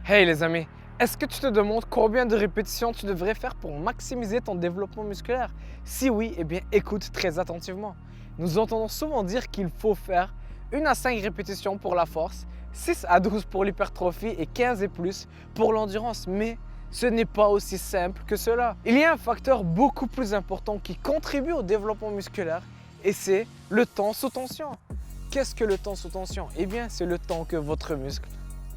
Hey les amis, est-ce que tu te demandes combien de répétitions tu devrais faire pour maximiser ton développement musculaire? Si oui, eh bien écoute très attentivement. Nous entendons souvent dire qu'il faut faire 1 à 5 répétitions pour la force, 6 à 12 pour l'hypertrophie et 15 et plus pour l'endurance. Mais ce n'est pas aussi simple que cela. Il y a un facteur beaucoup plus important qui contribue au développement musculaire et c'est le temps sous tension. Qu'est-ce que le temps sous tension? Eh bien, c'est le temps que votre muscle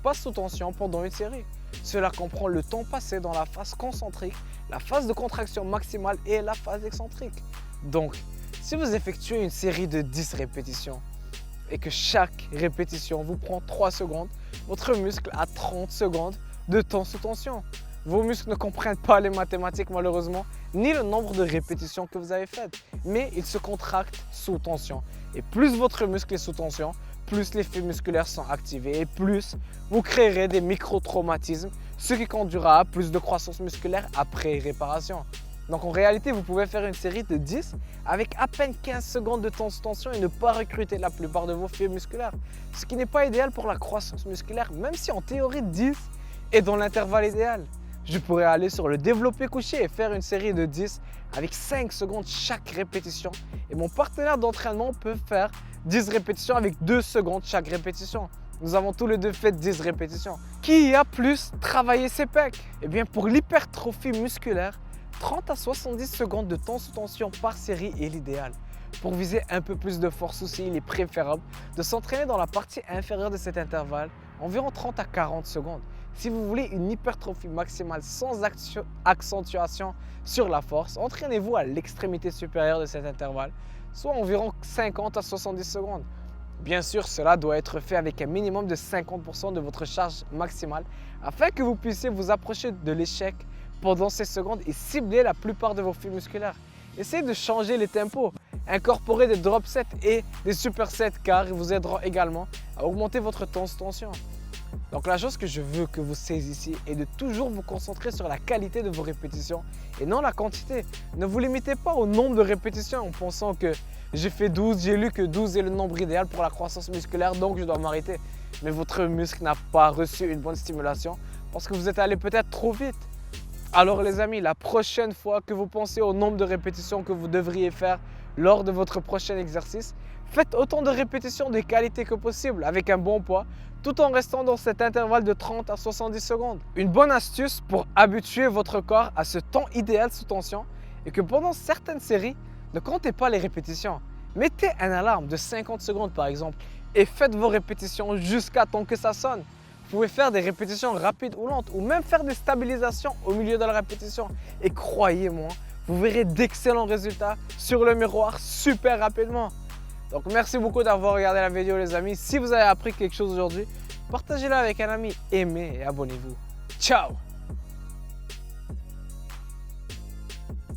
passe sous tension pendant une série. Cela comprend le temps passé dans la phase concentrique, la phase de contraction maximale et la phase excentrique. Donc, si vous effectuez une série de 10 répétitions et que chaque répétition vous prend 3 secondes, votre muscle a 30 secondes de temps sous tension. Vos muscles ne comprennent pas les mathématiques malheureusement, ni le nombre de répétitions que vous avez faites, mais ils se contractent sous tension. Et plus votre muscle est sous tension, plus les fibres musculaires sont activées et plus vous créerez des micro-traumatismes, ce qui conduira à plus de croissance musculaire après réparation. Donc en réalité, vous pouvez faire une série de 10 avec à peine 15 secondes de temps sous tension et ne pas recruter la plupart de vos fibres musculaires. Ce qui n'est pas idéal pour la croissance musculaire, même si en théorie 10 est dans l'intervalle idéal. Je pourrais aller sur le développé couché et faire une série de 10 avec 5 secondes chaque répétition. Et mon partenaire d'entraînement peut faire 10 répétitions avec 2 secondes chaque répétition. Nous avons tous les deux fait 10 répétitions. Qui a plus travaillé ses pecs? Eh bien pour l'hypertrophie musculaire, 30 à 70 secondes de temps sous tension par série est l'idéal. Pour viser un peu plus de force aussi, il est préférable de s'entraîner dans la partie inférieure de cet intervalle, environ 30 à 40 secondes. Si vous voulez une hypertrophie maximale sans accentuation sur la force, entraînez-vous à l'extrémité supérieure de cet intervalle, soit environ 50 à 70 secondes. Bien sûr, cela doit être fait avec un minimum de 50% de votre charge maximale afin que vous puissiez vous approcher de l'échec pendant ces secondes et cibler la plupart de vos fibres musculaires. Essayez de changer les tempos, incorporer des drop sets et des supersets car ils vous aideront également à augmenter votre temps sous tension. Donc la chose que je veux que vous saisissiez est de toujours vous concentrer sur la qualité de vos répétitions et non la quantité. Ne vous limitez pas au nombre de répétitions en pensant que j'ai fait 12, j'ai lu que 12 est le nombre idéal pour la croissance musculaire donc je dois m'arrêter. Mais votre muscle n'a pas reçu une bonne stimulation parce que vous êtes allé peut-être trop vite. Alors les amis, la prochaine fois que vous pensez au nombre de répétitions que vous devriez faire lors de votre prochain exercice, faites autant de répétitions de qualité que possible avec un bon poids tout en restant dans cet intervalle de 30 à 70 secondes. Une bonne astuce pour habituer votre corps à ce temps idéal sous tension est que pendant certaines séries, ne comptez pas les répétitions. Mettez un alarme de 50 secondes par exemple et faites vos répétitions jusqu'à temps que ça sonne. Vous pouvez faire des répétitions rapides ou lentes ou même faire des stabilisations au milieu de la répétition. Et croyez-moi, vous verrez d'excellents résultats sur le miroir super rapidement. Donc merci beaucoup d'avoir regardé la vidéo les amis. Si vous avez appris quelque chose aujourd'hui, partagez-la avec un ami, aimez et abonnez-vous. Ciao!